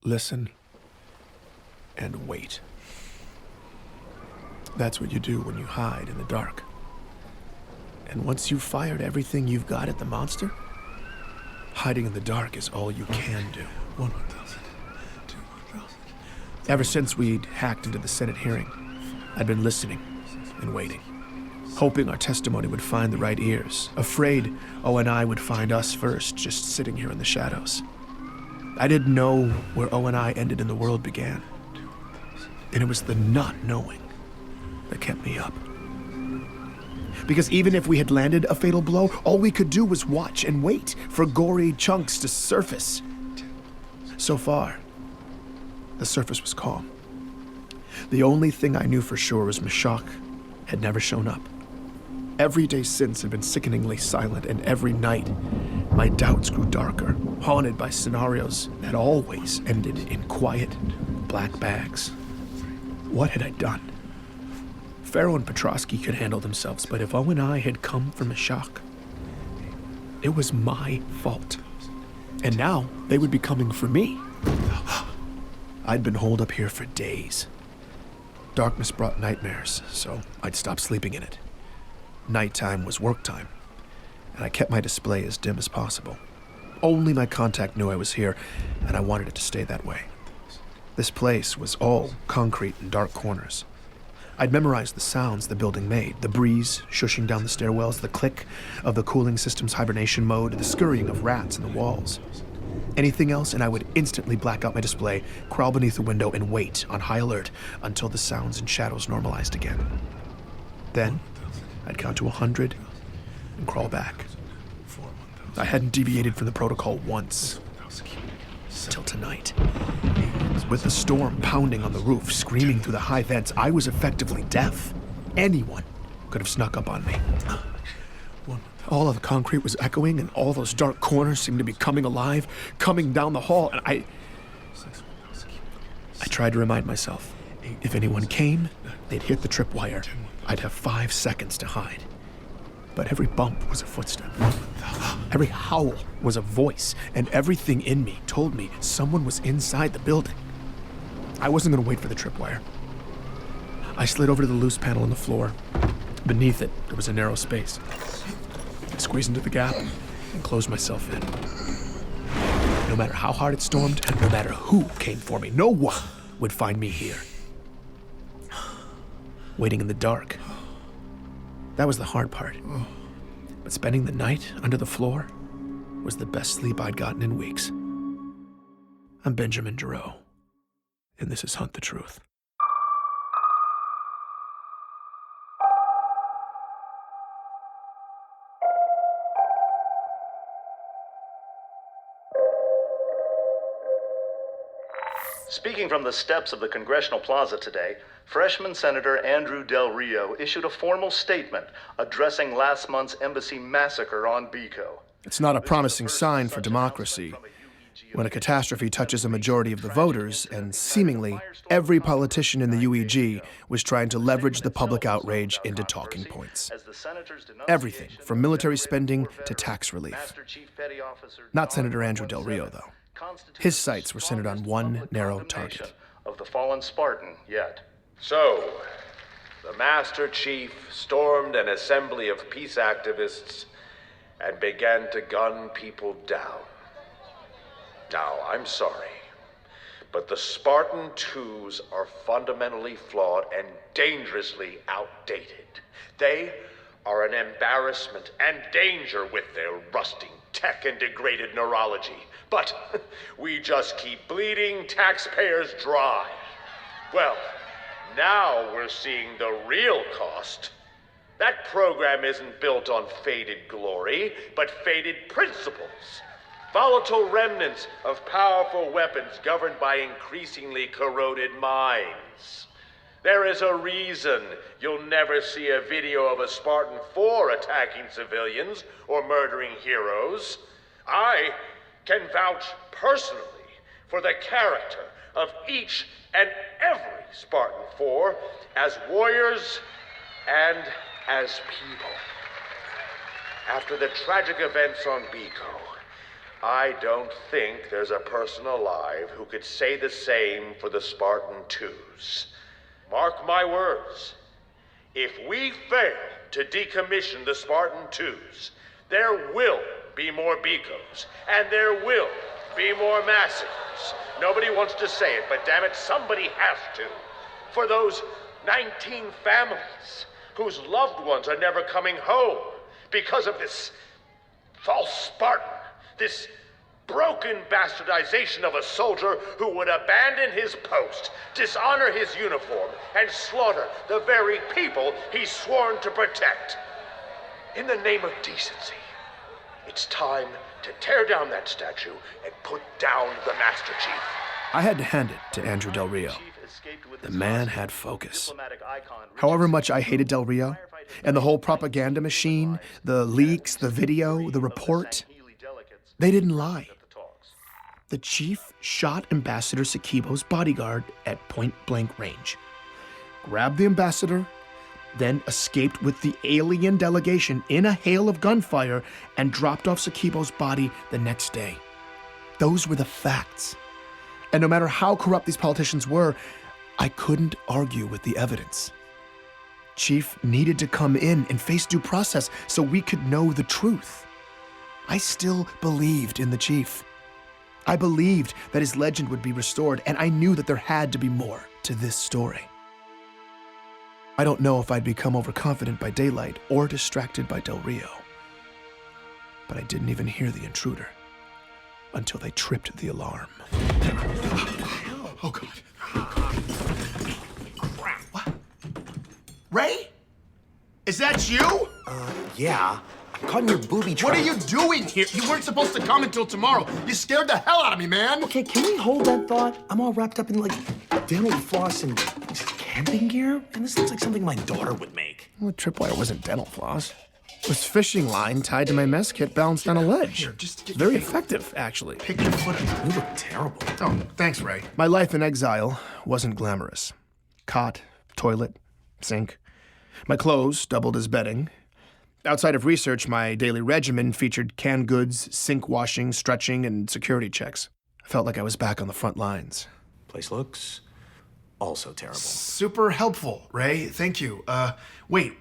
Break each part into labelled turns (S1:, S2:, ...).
S1: listen, and wait. That's what you do when you hide in the dark. And once you've fired everything you've got at the monster, hiding in the dark is all you can do. 1,000, 2,000. Ever since we'd hacked into the Senate hearing, I'd been listening and waiting, hoping our testimony would find the right ears, afraid O&I would find us first, just sitting here in the shadows. I didn't know where O&I ended and the world began. And it was the not knowing that kept me up. Because even if we had landed a fatal blow, all we could do was watch and wait for gory chunks to surface. So far, the surface was calm. The only thing I knew for sure was Mashak had never shown up. Every day since had been sickeningly silent, and every night, my doubts grew darker, haunted by scenarios that always ended in quiet, black bags. What had I done? Pharaoh and Petrosky could handle themselves, but if O&I had come from Mashak, it was my fault. And now, they would be coming for me. I'd been holed up here for days. Darkness brought nightmares, so I'd stopped sleeping in it. Nighttime was work time, and I kept my display as dim as possible. Only my contact knew I was here, and I wanted it to stay that way. This place was all concrete and dark corners. I'd memorized the sounds the building made, the breeze shushing down the stairwells, the click of the cooling system's hibernation mode, the scurrying of rats in the walls. Anything else, and I would instantly black out my display, crawl beneath a window, and wait on high alert until the sounds and shadows normalized again. Then, I'd count to 100 and crawl back. I hadn't deviated from the protocol once, till tonight. With the storm pounding on the roof, screaming through the high vents, I was effectively deaf. Anyone could have snuck up on me. All of the concrete was echoing, and all those dark corners seemed to be coming alive, coming down the hall, and I tried to remind myself, if anyone came, they'd hit the tripwire. I'd have 5 seconds to hide. But every bump was a footstep. Every howl was a voice, and everything in me told me someone was inside the building. I wasn't going to wait for the tripwire. I slid over to the loose panel on the floor. Beneath it, there was a narrow space. I squeezed into the gap and closed myself in. No matter how hard it stormed, and no matter who came for me, no one would find me here. Waiting in the dark. That was the hard part. But spending the night under the floor was the best sleep I'd gotten in weeks. I'm Benjamin Giroux, and this is Hunt the Truth.
S2: Speaking from the steps of the Congressional Plaza today, freshman Senator Andrew Del Rio issued a formal statement addressing last month's embassy massacre on Biko.
S1: It's not a promising sign for democracy when a catastrophe touches a majority of the voters, and seemingly every politician in the UEG was trying to leverage the public outrage into talking points. Everything from military spending to tax relief. Not Senator Andrew Del Rio, though. His sights were centered on one narrow target.
S2: Of the fallen Spartan yet.
S3: So, the Master Chief stormed an assembly of peace activists and began to gun people down. Now, I'm sorry, but the Spartan 2s are fundamentally flawed and dangerously outdated. They are an embarrassment and danger with their rusting tech and degraded neurology. But we just keep bleeding taxpayers dry. Well, now we're seeing the real cost. That program isn't built on faded glory, but faded principles. Volatile remnants of powerful weapons governed by increasingly corroded minds. There is a reason you'll never see a video of a Spartan 4 attacking civilians or murdering heroes. I can vouch personally for the character of each and every Spartan 4 as warriors and as people. After the tragic events on Biko, I don't think there's a person alive who could say the same for the Spartan 2s. Mark my words. If we fail to decommission the Spartan 2s, there will be more Bikos, and there will be more massacres. Nobody wants to say it, but damn it, somebody has to. For those 19 families whose loved ones are never coming home because of this false Spartan, this broken bastardization of a soldier who would abandon his post, dishonor his uniform, and slaughter the very people he's sworn to protect. In the name of decency, it's time to tear down that statue and put down the Master Chief.
S1: I had to hand it to Andrew Del Rio. The man had focus. However much I hated Del Rio, and the whole propaganda machine, the leaks, the video, the report, they didn't lie. The chief shot Ambassador Sakibo's bodyguard at point-blank range, grabbed the ambassador, then escaped with the alien delegation in a hail of gunfire and dropped off Sakibo's body the next day. Those were the facts. And no matter how corrupt these politicians were, I couldn't argue with the evidence. Chief needed to come in and face due process so we could know the truth. I still believed in the chief. I believed that his legend would be restored, and I knew that there had to be more to this story. I don't know if I'd become overconfident by daylight or distracted by Del Rio, but I didn't even hear the intruder until they tripped the alarm. Oh, God. Crap. What? Ray? Is that you?
S4: Yeah. I'm caught in your booby trap.
S1: What are you doing here? You weren't supposed to come until tomorrow. You scared the hell out of me, man.
S4: Okay, can we hold that thought? I'm all wrapped up in, like, dental floss and camping gear, and this looks like something my daughter would make.
S1: Well, tripwire wasn't dental floss. It was fishing line tied to my mess kit balanced on a ledge.
S4: Here, just
S1: Very effective, actually.
S4: pick your foot up. You look terrible.
S1: Oh, thanks, Ray. My life in exile wasn't glamorous. Cot, toilet, sink. My clothes doubled as bedding. Outside of research, my daily regimen featured canned goods, sink washing, stretching, and security checks. I felt like I was back on the front lines.
S4: Place looks also terrible.
S1: Super helpful, Ray. Thank you. Wait.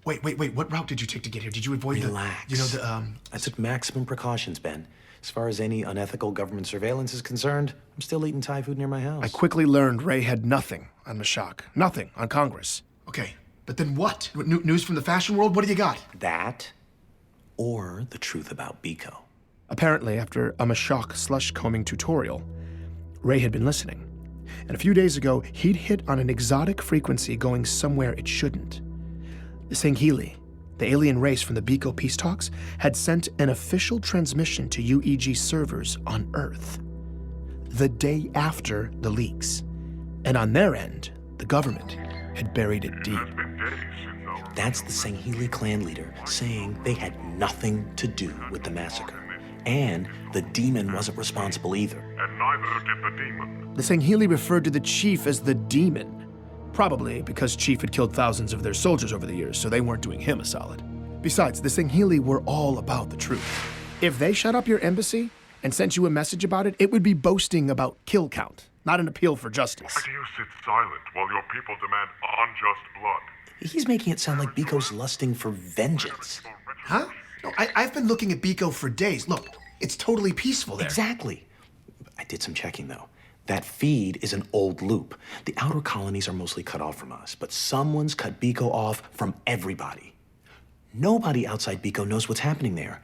S1: What route did you take to get here? Did you avoid
S4: Relax. I took maximum precautions, Ben. As far as any unethical government surveillance is concerned, I'm still eating Thai food near my house.
S1: I quickly learned Ray had nothing on Mashak. Nothing on Congress. Okay, but then what? News from the fashion world? What do you got?
S4: That, or the truth about Biko.
S1: Apparently, after a Mashak slush combing tutorial, Ray had been listening. And a few days ago, he'd hit on an exotic frequency going somewhere it shouldn't. The Sanghili, the alien race from the Biko peace talks, had sent an official transmission to UEG servers on Earth the day after the leaks. And on their end, the government had buried it deep.
S4: That's the Sanghili clan leader saying they had nothing to do with the massacre. And the demon wasn't responsible either.
S5: And neither did the demon.
S1: The Sanghili referred to the chief as the demon. Probably because Chief had killed thousands of their soldiers over the years, so they weren't doing him a solid. Besides, the Sanghili were all about the truth. If they shut up your embassy and sent you a message about it, it would be boasting about kill count, not an appeal for justice.
S5: Why do you sit silent while your people demand unjust blood?
S4: He's making it sound like Biko's lusting for vengeance.
S1: Huh? No, I've been looking at Biko for days. Look, it's totally peaceful there.
S4: Exactly. I did some checking, though. That feed is an old loop. The Outer Colonies are mostly cut off from us, but someone's cut Biko off from everybody. Nobody outside Biko knows what's happening there,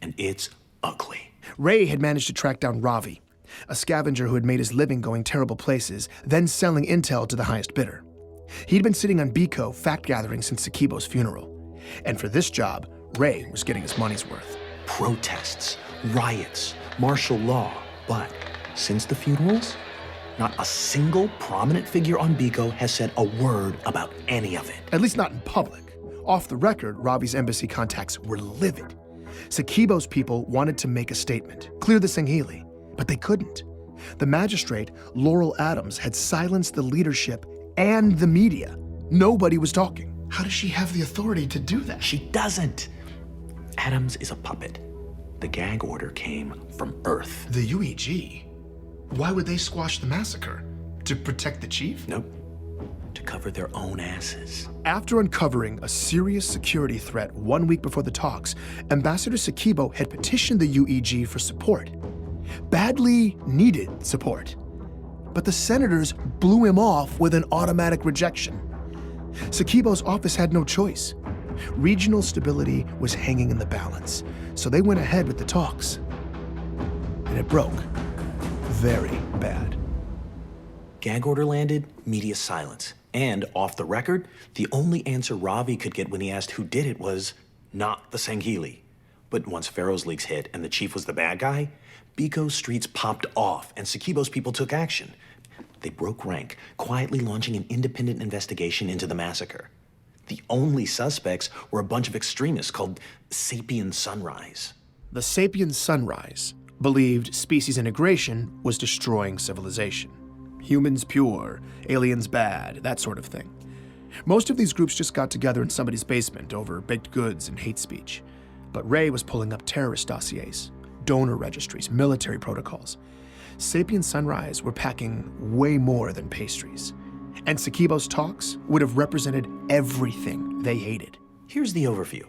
S4: and it's ugly.
S1: Ray had managed to track down Ravi, a scavenger who had made his living going terrible places, then selling intel to the highest bidder. He'd been sitting on Biko fact-gathering since Sakibo's funeral. And for this job, Ray was getting his money's worth.
S4: Protests, riots, martial law, but since the funerals, not a single prominent figure on Biko has said a word about any of it.
S1: At least not in public. Off the record, Ravi's embassy contacts were livid. Sakibo's people wanted to make a statement, clear the Sanghili, but they couldn't. The magistrate, Laurel Adams, had silenced the leadership and the media. Nobody was talking. How does she have the authority to do that?
S4: She doesn't. Adams is a puppet. The gag order came from Earth.
S1: The UEG? Why would they squash the massacre? To protect the chief?
S4: Nope. To cover their own asses.
S1: After uncovering a serious security threat 1 week before the talks, Ambassador Sakibo had petitioned the UEG for support. Badly needed support. But the senators blew him off with an automatic rejection. Sakibo's office had no choice. Regional stability was hanging in the balance, so they went ahead with the talks. And it broke. Very bad.
S4: Gag order landed, media silence. And off the record, the only answer Ravi could get when he asked who did it was not the Sangheili. But once Pharaoh's leaks hit and the chief was the bad guy, Biko's streets popped off and Sakibo's people took action. They broke rank, quietly launching an independent investigation into the massacre. The only suspects were a bunch of extremists called Sapien Sunrise.
S1: The Sapien Sunrise believed species integration was destroying civilization. Humans pure, aliens bad, that sort of thing. Most of these groups just got together in somebody's basement over baked goods and hate speech. But Ray was pulling up terrorist dossiers, donor registries, military protocols. Sapien Sunrise were packing way more than pastries. And Sakibo's talks would have represented everything they hated.
S4: Here's the overview.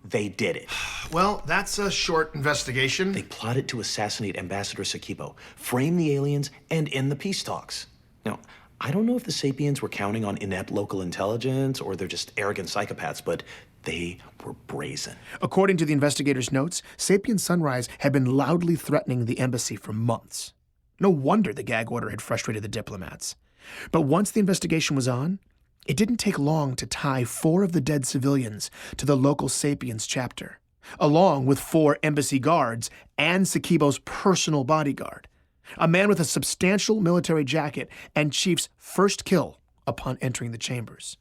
S4: They did it.
S1: Well, that's a short investigation.
S4: They plotted to assassinate Ambassador Sakibo, frame the aliens, and end the peace talks. Now, I don't know if the Sapiens were counting on inept local intelligence or they're just arrogant psychopaths, but they were brazen.
S1: According to the investigators' notes, Sapien Sunrise had been loudly threatening the embassy for months. No wonder the gag order had frustrated the diplomats. But once the investigation was on, it didn't take long to tie 4 of the dead civilians to the local Sapiens chapter, along with 4 embassy guards and Sakibo's personal bodyguard, a man with a substantial military jacket and Chief's first kill upon entering the chambers.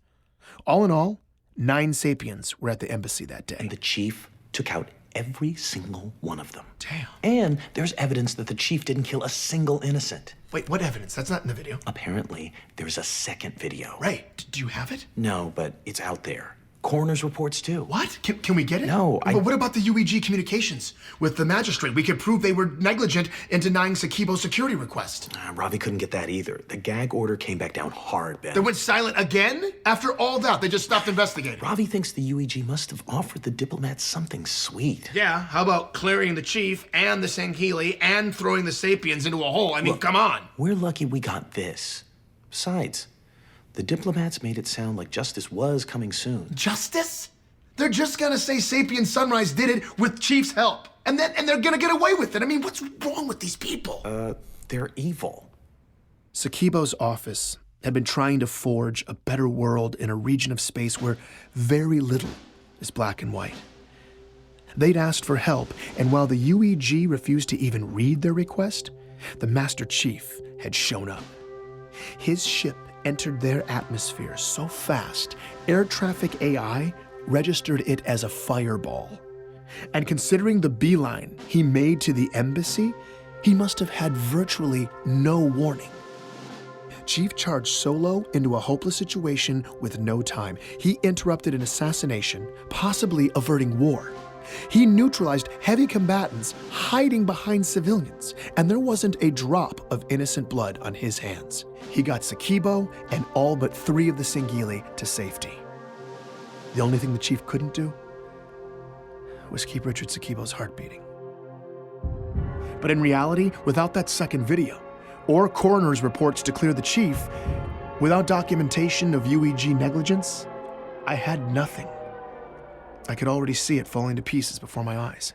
S1: All in all, 9 Sapiens were at the embassy that day.
S4: And the chief took out every single one of them.
S1: Damn.
S4: And there's evidence that the chief didn't kill a single innocent.
S1: Wait, what evidence? That's not in the video.
S4: Apparently, there's a second video.
S1: Ray, do you have it?
S4: No, but it's out there. Coroner's reports too.
S1: What? Can we get it?
S4: No,
S1: But what about the UEG communications with the magistrate? We could prove they were negligent in denying Sakibo's security request.
S4: Ravi couldn't get that either. The gag order came back down hard, Ben.
S1: They went silent again? After all that, they just stopped investigating.
S4: Ravi thinks the UEG must have offered the diplomats something sweet.
S1: Yeah, how about clearing the chief and the Sangheili and throwing the Sapiens into a hole? I mean, come on.
S4: We're lucky we got this. Besides, the diplomats made it sound like justice was coming soon.
S1: Justice? They're just gonna say Sapien Sunrise did it with Chief's help. And they're gonna get away with it. I mean, what's wrong with these people?
S4: They're evil.
S1: Sakibo's office had been trying to forge a better world in a region of space where very little is black and white. They'd asked for help, and while the UEG refused to even read their request, the Master Chief had shown up. His ship entered their atmosphere so fast, air traffic AI registered it as a fireball. And considering the beeline he made to the embassy, he must have had virtually no warning. Chief charged solo into a hopeless situation with no time. He interrupted an assassination, possibly averting war. He neutralized heavy combatants hiding behind civilians, and there wasn't a drop of innocent blood on his hands. He got Sakibo and all but 3 of the Sangheili to safety. The only thing the chief couldn't do was keep Richard Sakibo's heart beating. But in reality, without that second video, or coroner's reports to clear the chief, without documentation of UEG negligence, I had nothing. I could already see it falling to pieces before my eyes.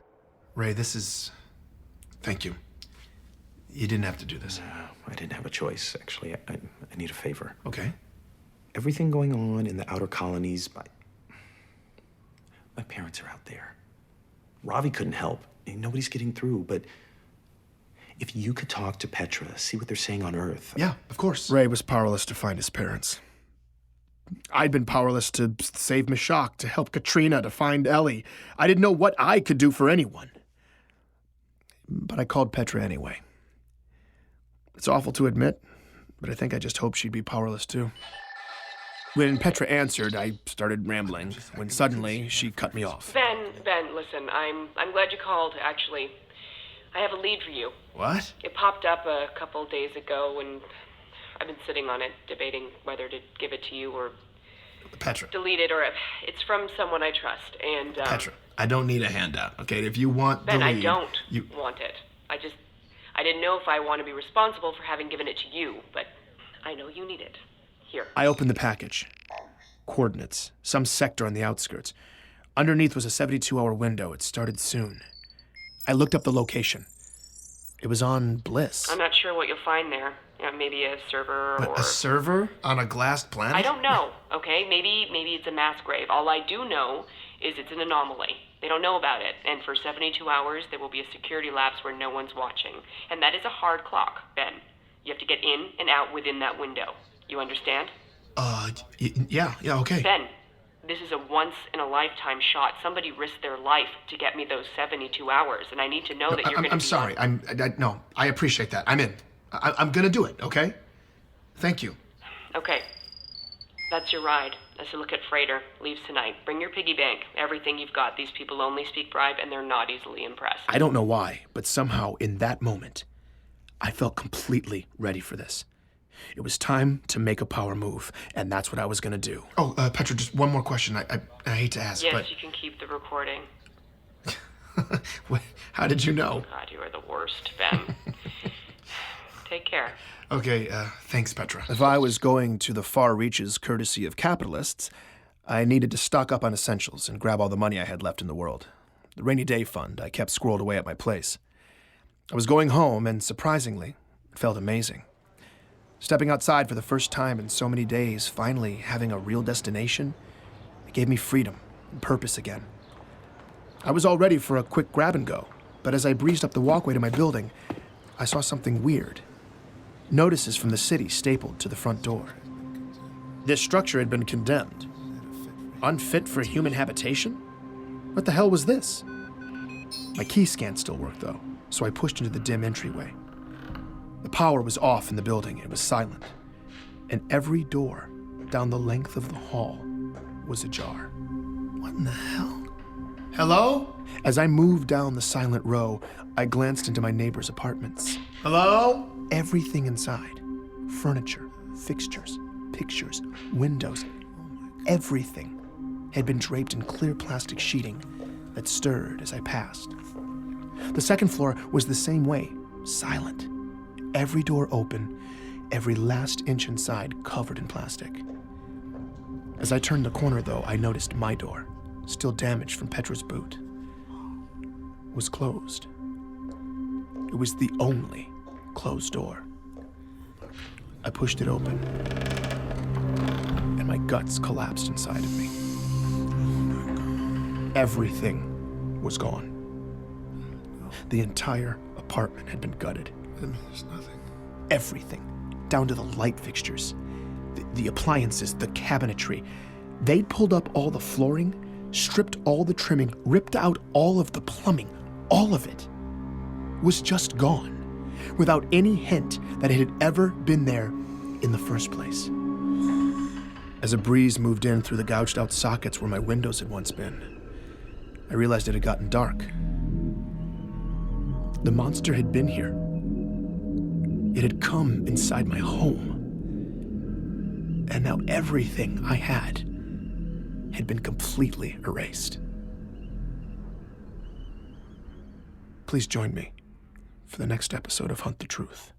S1: Ray, thank you. You didn't have to do this.
S4: I didn't have a choice, actually. I need a favor.
S1: Okay.
S4: Everything going on in the Outer Colonies, my parents are out there. Ravi couldn't help. Nobody's getting through, but if you could talk to Petra, see what they're saying on Earth.
S1: Yeah, of course. Ray was powerless to find his parents. I'd been powerless to save Meshach, to help Katrina, to find Ellie. I didn't know what I could do for anyone. But I called Petra anyway. It's awful to admit, but I think I just hoped she'd be powerless too. When Petra answered, I started rambling, when suddenly she cut me off.
S6: Ben, Ben, listen, I'm glad you called, actually. I have a lead for you.
S1: What?
S6: It popped up a couple days ago, and I've been sitting on it, debating whether to give it to you or
S1: Petra.
S6: delete it, or it's from someone I trust, and
S1: Petra, I don't need a handout, okay? If you want
S6: Ben,
S1: the lead...
S6: I don't want it. I didn't know if I want to be responsible for having given it to you, but I know you need it. Here.
S1: I opened the package. Coordinates. Some sector on the outskirts. Underneath was a 72-hour window. It started soon. I looked up the location. It was on Bliss.
S6: I'm not sure what you'll find there. Maybe a server or...
S1: A server? On a glassed planet?
S6: I don't know, okay? Maybe it's a mass grave. All I do know is it's an anomaly. They don't know about it, and for 72 hours, there will be a security lapse where no one's watching. And that is a hard clock, Ben. You have to get in and out within that window. You understand?
S1: Yeah, okay.
S6: Ben, this is a once-in-a-lifetime shot. Somebody risked their life to get me those 72 hours, and I need to know that you're going to
S1: I'm sorry. No, I appreciate that. I'm in. I'm gonna do it, okay? Thank you.
S6: Okay. That's your ride. A silicate freighter. Leaves tonight. Bring your piggy bank. Everything you've got. These people only speak bribe, and they're not easily impressed.
S1: I don't know why, but somehow in that moment, I felt completely ready for this. It was time to make a power move, and that's what I was gonna do. Oh, Petra, just one more question. I hate to ask,
S6: yes,
S1: but...
S6: you can keep the recording.
S1: How did you know?
S6: God, you are the worst, Ben. Take care.
S1: Okay, thanks, Petra. If I was going to the far reaches courtesy of capitalists, I needed to stock up on essentials and grab all the money I had left in the world. The rainy day fund I kept squirreled away at my place. I was going home, and surprisingly, it felt amazing. Stepping outside for the first time in so many days, finally having a real destination, it gave me freedom and purpose again. I was all ready for a quick grab and go, but as I breezed up the walkway to my building, I saw something weird. Notices from the city stapled to the front door. This structure had been condemned. Unfit for human habitation? What the hell was this? My key scan still worked, though, so I pushed into the dim entryway. The power was off in the building. It was silent. And every door down the length of the hall was ajar. What in the hell? Hello? As I moved down the silent row, I glanced into my neighbor's apartments. Hello? Everything inside. Furniture, fixtures, pictures, windows, everything had been draped in clear plastic sheeting that stirred as I passed. The second floor was the same way, silent. Every door open, every last inch inside covered in plastic. As I turned the corner, though, I noticed my door, still damaged from Petra's boot, was closed. It was the only closed door. I pushed it open, and my guts collapsed inside of me. Everything was gone. The entire apartment had been gutted. There's nothing. Everything, down to the light fixtures, the appliances, the cabinetry. They'd pulled up all the flooring, stripped all the trimming, ripped out all of the plumbing. All of it was just gone, without any hint that it had ever been there in the first place. As a breeze moved in through the gouged out sockets where my windows had once been, I realized it had gotten dark. The monster had been here. It had come inside my home. And now everything I had been completely erased. Please join me for the next episode of Hunt the Truth.